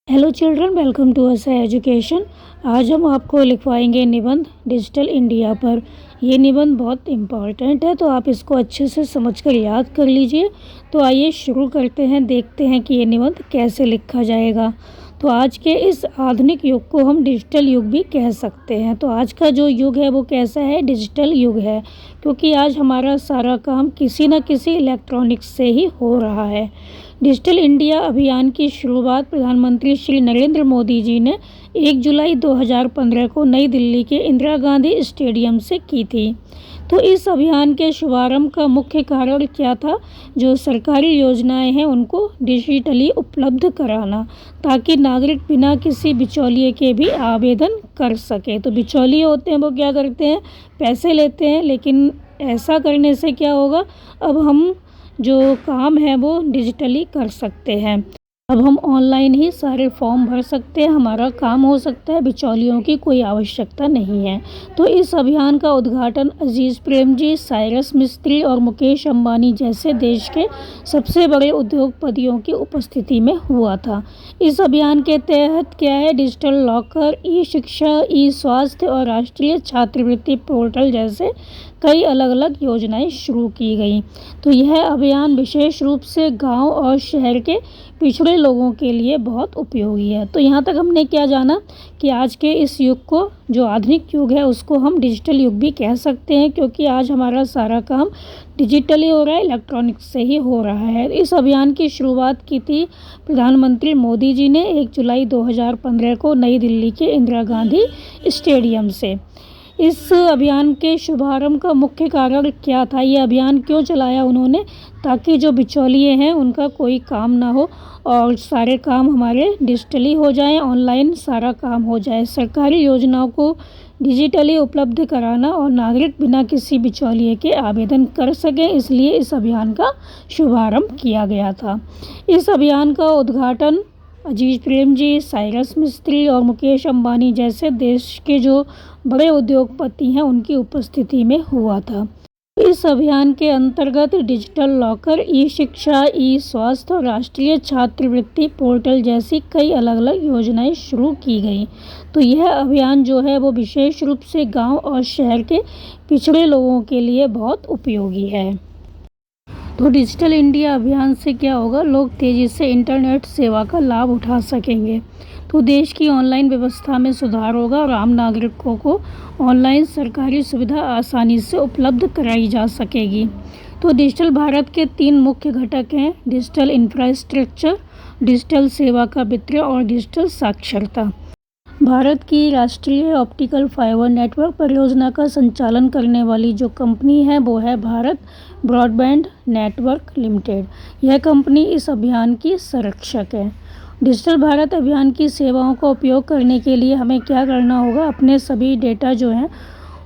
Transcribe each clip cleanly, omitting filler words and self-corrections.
Hello children, welcome to us education. आज हम आपको लिखवाएंगे निबंध डिजिटल इंडिया पर। ये निबंध बहुत इम्पॉर्टेंट है, तो आप इसको अच्छे से समझकर याद कर लीजिए। तो आइए शुरू करते हैं, देखते हैं कि ये निबंध कैसे लिखा जाएगा। तो आज के इस आधुनिक युग को हम डिजिटल युग भी कह सकते हैं। तो आज का जो युग है वो कैसा है? डिजिटल युग है, क्योंकि आज हमारा सारा काम किसी न किसी इलेक्ट्रॉनिक्स से ही हो रहा है। डिजिटल इंडिया अभियान की शुरुआत प्रधानमंत्री श्री नरेंद्र मोदी जी ने 1 जुलाई 2015 को नई दिल्ली के इंदिरा गांधी स्टेडियम से की थी। तो इस अभियान के शुभारंभ का मुख्य कारण क्या था? जो सरकारी योजनाएं हैं उनको डिजिटली उपलब्ध कराना, ताकि नागरिक बिना किसी बिचौलिए के भी आवेदन कर सके। तो बिचौलिए होते हैं वो क्या करते हैं? पैसे लेते हैं, लेकिन ऐसा करने से क्या होगा? अब हम जो काम है वो डिजिटली कर सकते हैं। अब हम ऑनलाइन ही सारे फॉर्म भर सकते हैं, हमारा काम हो सकता है, बिचौलियों की कोई आवश्यकता नहीं है। तो इस अभियान का उद्घाटन अजीज प्रेमजी, साइरस मिस्त्री और मुकेश अंबानी जैसे देश के सबसे बड़े उद्योगपतियों की उपस्थिति में हुआ था। इस अभियान के तहत क्या है? डिजिटल लॉकर, ई शिक्षा, ई स्वास्थ्य और राष्ट्रीय छात्रवृत्ति पोर्टल जैसे कई अलग अलग योजनाएं शुरू की गई। तो यह अभियान विशेष रूप से गांव और शहर के पिछड़े लोगों के लिए बहुत उपयोगी है। तो यहाँ तक हमने क्या जाना कि आज के इस युग को, जो आधुनिक युग है, उसको हम डिजिटल युग भी कह सकते हैं, क्योंकि आज हमारा सारा काम डिजिटली हो रहा है, इलेक्ट्रॉनिक्स से ही हो रहा है। इस अभियान की शुरुआत की थी प्रधानमंत्री मोदी जी ने 1 जुलाई 2015 को नई दिल्ली के इंदिरा गांधी स्टेडियम से। इस अभियान के शुभारंभ का मुख्य कारण क्या था? ये अभियान क्यों चलाया उन्होंने? ताकि जो बिचौलिए हैं उनका कोई काम ना हो और सारे काम हमारे डिजिटली हो जाएं, ऑनलाइन सारा काम हो जाए। सरकारी योजनाओं को डिजिटली उपलब्ध कराना और नागरिक बिना किसी बिचौलिए के आवेदन कर सकें, इसलिए इस अभियान का शुभारंभ किया गया था। इस अभियान का उद्घाटन अजीज प्रेमजी, साइरस मिस्त्री और मुकेश अंबानी जैसे देश के जो बड़े उद्योगपति हैं उनकी उपस्थिति में हुआ था। इस अभियान के अंतर्गत डिजिटल लॉकर, ई शिक्षा, ई स्वास्थ्य और राष्ट्रीय छात्रवृत्ति पोर्टल जैसी कई अलग अलग योजनाएं शुरू की गई। तो यह अभियान जो है वो विशेष रूप से गांव और शहर के पिछड़े लोगों के लिए बहुत उपयोगी है। तो डिजिटल इंडिया अभियान से क्या होगा? लोग तेज़ी से इंटरनेट सेवा का लाभ उठा सकेंगे। तो देश की ऑनलाइन व्यवस्था में सुधार होगा और आम नागरिकों को ऑनलाइन सरकारी सुविधा आसानी से उपलब्ध कराई जा सकेगी। तो डिजिटल भारत के 3 मुख्य घटक हैं: डिजिटल इंफ्रास्ट्रक्चर, डिजिटल सेवा का वितरण और डिजिटल साक्षरता। भारत की राष्ट्रीय ऑप्टिकल फाइबर नेटवर्क परियोजना का संचालन करने वाली जो कंपनी है वो है भारत ब्रॉडबैंड नेटवर्क लिमिटेड। यह कंपनी इस अभियान की संरक्षक है। डिजिटल भारत अभियान की सेवाओं का उपयोग करने के लिए हमें क्या करना होगा? अपने सभी डेटा जो हैं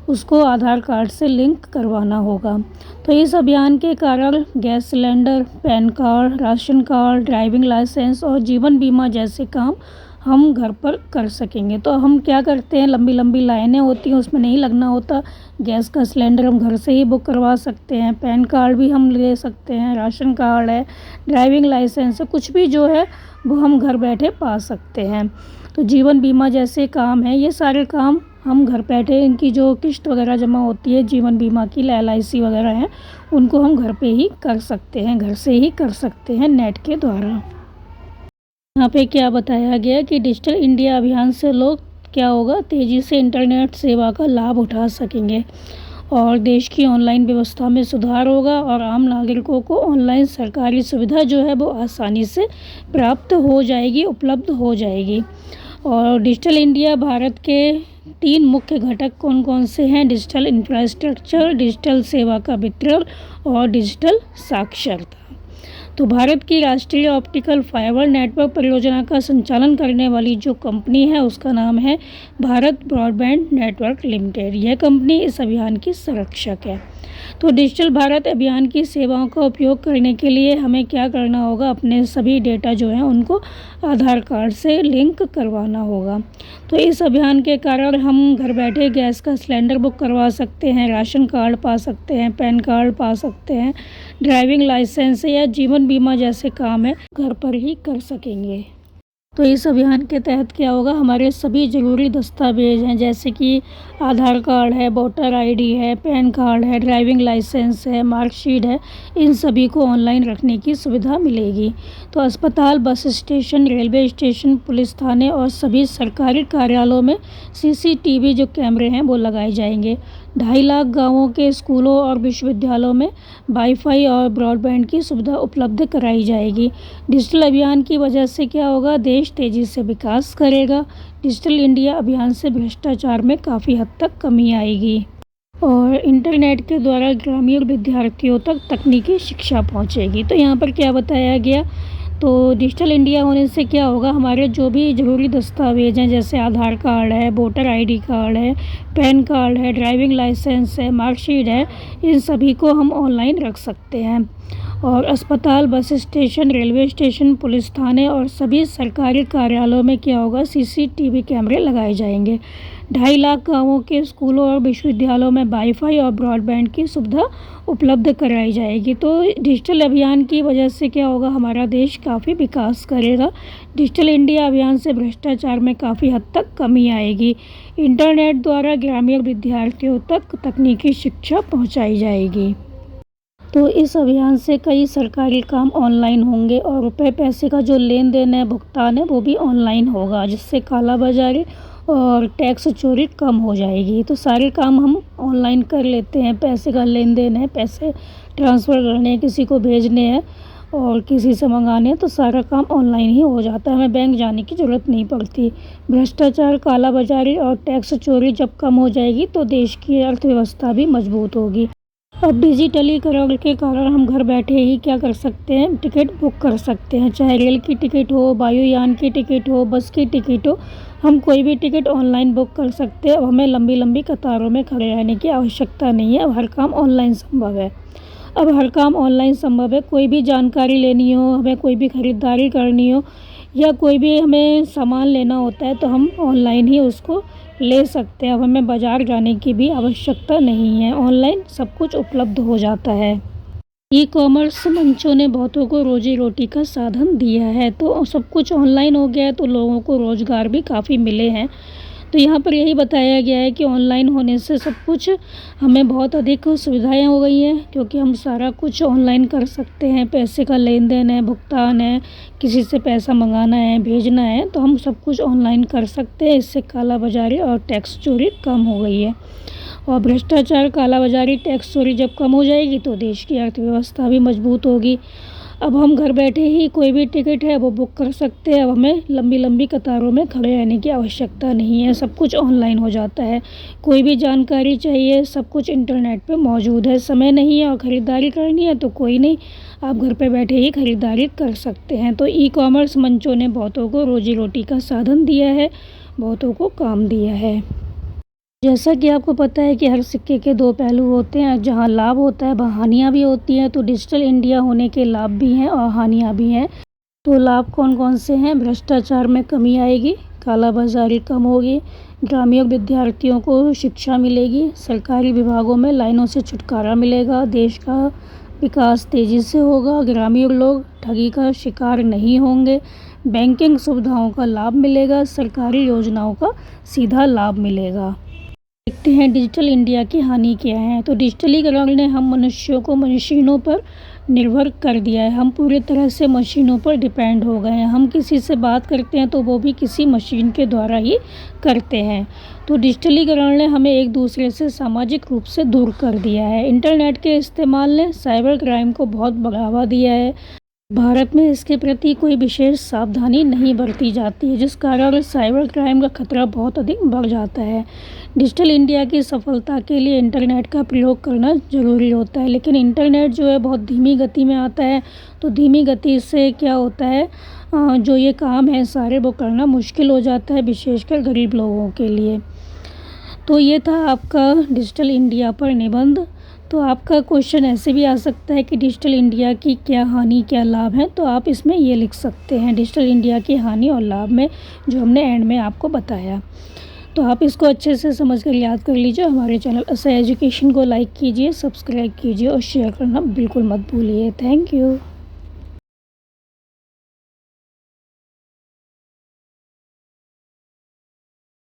उसको आधार कार्ड से लिंक करवाना होगा। तो इस अभियान के कारण gas cylinder, PAN card, ration card, driving licence और जीवन बीमा जैसे काम हम घर पर कर सकेंगे। तो हम क्या करते हैं, लंबी लंबी लाइनें होती हैं, उसमें नहीं लगना होता। गैस का सिलेंडर हम घर से ही बुक करवा सकते हैं, पैन कार्ड भी हम ले सकते हैं, राशन कार्ड है, ड्राइविंग लाइसेंस है, कुछ भी जो है वो हम घर बैठे पा सकते हैं। तो जीवन बीमा जैसे काम है, ये सारे काम हम घर बैठे, इनकी जो किस्त वगैरह जमा होती है जीवन बीमा की, LIC वगैरह हैं, उनको हम घर पे ही कर सकते हैं, घर से ही कर सकते हैं नेट के द्वारा। यहाँ पे क्या बताया गया कि डिजिटल इंडिया अभियान से लोग क्या होगा? तेज़ी से इंटरनेट सेवा का लाभ उठा सकेंगे और देश की ऑनलाइन व्यवस्था में सुधार होगा और आम नागरिकों को ऑनलाइन सरकारी सुविधा जो है वो आसानी से प्राप्त हो जाएगी, उपलब्ध हो जाएगी। और डिजिटल इंडिया भारत के 3 मुख्य घटक कौन कौन से हैं? डिजिटल इंफ्रास्ट्रक्चर, डिजिटल सेवा का वितरण और डिजिटल साक्षरता। तो भारत की राष्ट्रीय ऑप्टिकल फाइबर नेटवर्क परियोजना का संचालन करने वाली जो कंपनी है उसका नाम है भारत ब्रॉडबैंड नेटवर्क लिमिटेड। यह कंपनी इस अभियान की संरक्षक है। तो डिजिटल भारत अभियान की सेवाओं का उपयोग करने के लिए हमें क्या करना होगा? अपने सभी डेटा जो हैं उनको आधार कार्ड से लिंक करवाना होगा। तो इस अभियान के कारण हम घर बैठे गैस का सिलेंडर बुक करवा सकते हैं, राशन कार्ड पा सकते हैं, पैन कार्ड पा सकते हैं, ड्राइविंग लाइसेंस या जीवन बीमा जैसे काम है घर पर ही कर सकेंगे। तो इस अभियान के तहत क्या होगा, हमारे सभी ज़रूरी दस्तावेज़ हैं जैसे कि आधार कार्ड है, वोटर आईडी है, पैन कार्ड है, ड्राइविंग लाइसेंस है, मार्कशीट है, इन सभी को ऑनलाइन रखने की सुविधा मिलेगी। तो अस्पताल, bus station, railway station, police थाने और सभी सरकारी कार्यालयों में CCTV जो कैमरे हैं वो लगाए जाएंगे। 2.5 लाख गाँवों के स्कूलों और विश्वविद्यालयों में वाईफाई और ब्रॉडबैंड की सुविधा उपलब्ध कराई जाएगी। डिजिटल अभियान की वजह से क्या होगा, देश तेज़ी से विकास करेगा। डिजिटल इंडिया अभियान से भ्रष्टाचार में काफ़ी हद तक कमी आएगी और इंटरनेट के द्वारा ग्रामीण विद्यार्थियों तक तकनीकी शिक्षा पहुंचेगी। तो यहाँ पर क्या बताया गया, तो डिजिटल इंडिया होने से क्या होगा, हमारे जो भी ज़रूरी दस्तावेज़ हैं जैसे आधार कार्ड है, वोटर आईडी कार्ड है, पैन कार्ड है, ड्राइविंग लाइसेंस है, मार्कशीट है, इन सभी को हम ऑनलाइन रख सकते हैं। और अस्पताल, bus station, railway station, police थाने और सभी सरकारी कार्यालयों में क्या होगा, CCTV कैमरे लगाए जाएंगे। 2.5 लाख गाँवों के स्कूलों और विश्वविद्यालयों में वाईफाई और ब्रॉडबैंड की सुविधा उपलब्ध कराई जाएगी। तो डिजिटल अभियान की वजह से क्या होगा, हमारा देश काफ़ी विकास करेगा। डिजिटल इंडिया अभियान से भ्रष्टाचार में काफ़ी हद तक कमी आएगी। इंटरनेट द्वारा ग्रामीण विद्यार्थियों तक तकनीकी शिक्षा पहुंचाई जाएगी। तो इस अभियान से कई सरकारी काम ऑनलाइन होंगे और रुपए पैसे का जो लेन देन है, भुगतान है, वो भी ऑनलाइन होगा, जिससे कालाबाजारी और टैक्स चोरी कम हो जाएगी। तो सारे काम हम ऑनलाइन कर लेते हैं, पैसे का लेन देन है, पैसे ट्रांसफ़र करने हैं, किसी को भेजने हैं और किसी से मंगाने हैं, तो सारा काम ऑनलाइन ही हो जाता है, हमें बैंक जाने की ज़रूरत नहीं पड़ती। भ्रष्टाचार, कालाबाजारी और टैक्स चोरी जब कम हो जाएगी तो देश की अर्थव्यवस्था भी मजबूत होगी। अब डिजिटलीकरण के कारण हम घर बैठे ही क्या कर सकते हैं, टिकट बुक कर सकते हैं, चाहे रेल की टिकट हो, वायुयान की टिकट हो, बस की टिकट हो, हम कोई भी टिकट ऑनलाइन बुक कर सकते हैं। अब हमें लंबी लंबी कतारों में खड़े रहने की आवश्यकता नहीं है, अब हर काम ऑनलाइन संभव है। अब हर काम ऑनलाइन संभव है, कोई भी जानकारी लेनी हो, हमें कोई भी ख़रीदारी करनी हो या कोई भी हमें सामान लेना होता है तो हम ऑनलाइन ही उसको ले सकते हैं। अब हमें बाज़ार जाने की भी आवश्यकता नहीं है, ऑनलाइन सब कुछ उपलब्ध हो जाता है। ई-कॉमर्स मंचों ने बहुतों को रोजी रोटी का साधन दिया है, तो सब कुछ ऑनलाइन हो गया है तो लोगों को रोज़गार भी काफ़ी मिले हैं। तो यहाँ पर यही बताया गया है कि ऑनलाइन होने से सब कुछ हमें बहुत अधिक सुविधाएं हो गई हैं, क्योंकि हम सारा कुछ ऑनलाइन कर सकते हैं। पैसे का लेन देन है, भुगतान है, किसी से पैसा मंगाना है, भेजना है, तो हम सब कुछ ऑनलाइन कर सकते हैं। इससे कालाबाजारी और टैक्स चोरी कम हो गई है और भ्रष्टाचार, कालाबाजारी, टैक्स चोरी जब कम हो जाएगी तो देश की अर्थव्यवस्था भी मजबूत होगी। अब हम घर बैठे ही कोई भी टिकट है वो बुक कर सकते हैं। अब हमें लंबी लंबी कतारों में खड़े रहने की आवश्यकता नहीं है, सब कुछ ऑनलाइन हो जाता है। कोई भी जानकारी चाहिए, सब कुछ इंटरनेट पे मौजूद है। समय नहीं है और ख़रीदारी करनी है तो कोई नहीं, आप घर पे बैठे ही ख़रीदारी कर सकते हैं। तो ई-कॉमर्स मंचों ने बहुतों को रोजी रोटी का साधन दिया है, बहुतों को काम दिया है। जैसा कि आपको पता है कि हर सिक्के के दो पहलू होते हैं, जहां लाभ होता है वहाँ हानियाँ भी होती हैं। तो डिजिटल इंडिया होने के लाभ भी हैं और हानियाँ भी हैं। तो लाभ कौन कौन से हैं, भ्रष्टाचार में कमी आएगी, कालाबाजारी कम होगी, ग्रामीण विद्यार्थियों को शिक्षा मिलेगी, सरकारी विभागों में लाइनों से छुटकारा मिलेगा, देश का विकास तेज़ी से होगा, ग्रामीण लोग ठगी का शिकार नहीं होंगे, बैंकिंग सुविधाओं का लाभ मिलेगा, सरकारी योजनाओं का सीधा लाभ मिलेगा। देखते हैं डिजिटल इंडिया की हानि क्या है। तो डिजिटलीकरण ने हम मनुष्यों को मशीनों पर निर्भर कर दिया है, हम पूरी तरह से मशीनों पर डिपेंड हो गए हैं। हम किसी से बात करते हैं तो वो भी किसी मशीन के द्वारा ही करते हैं। तो डिजिटलीकरण ने हमें एक दूसरे से सामाजिक रूप से दूर कर दिया है। इंटरनेट के इस्तेमाल ने साइबर क्राइम को बहुत बढ़ावा दिया है। भारत में इसके प्रति कोई विशेष सावधानी नहीं बरती जाती है, जिस कारण साइबर क्राइम का खतरा बहुत अधिक बढ़ जाता है। डिजिटल इंडिया की सफलता के लिए इंटरनेट का प्रयोग करना ज़रूरी होता है, लेकिन इंटरनेट जो है बहुत धीमी गति में आता है। तो धीमी गति से क्या होता है, जो ये काम है सारे वो करना मुश्किल हो जाता है, विशेषकर गरीब लोगों के लिए। तो ये था आपका डिजिटल इंडिया पर निबंध। तो आपका क्वेश्चन ऐसे भी आ सकता है कि डिजिटल इंडिया की क्या हानि क्या लाभ है, तो आप इसमें ये लिख सकते हैं डिजिटल इंडिया की हानि और लाभ में, जो हमने एंड में आपको बताया। तो आप इसको अच्छे से समझ कर याद कर लीजिए। हमारे चैनल असर एजुकेशन को लाइक कीजिए, सब्सक्राइब कीजिए और शेयर करना बिल्कुल मत भूलिए। Thank you.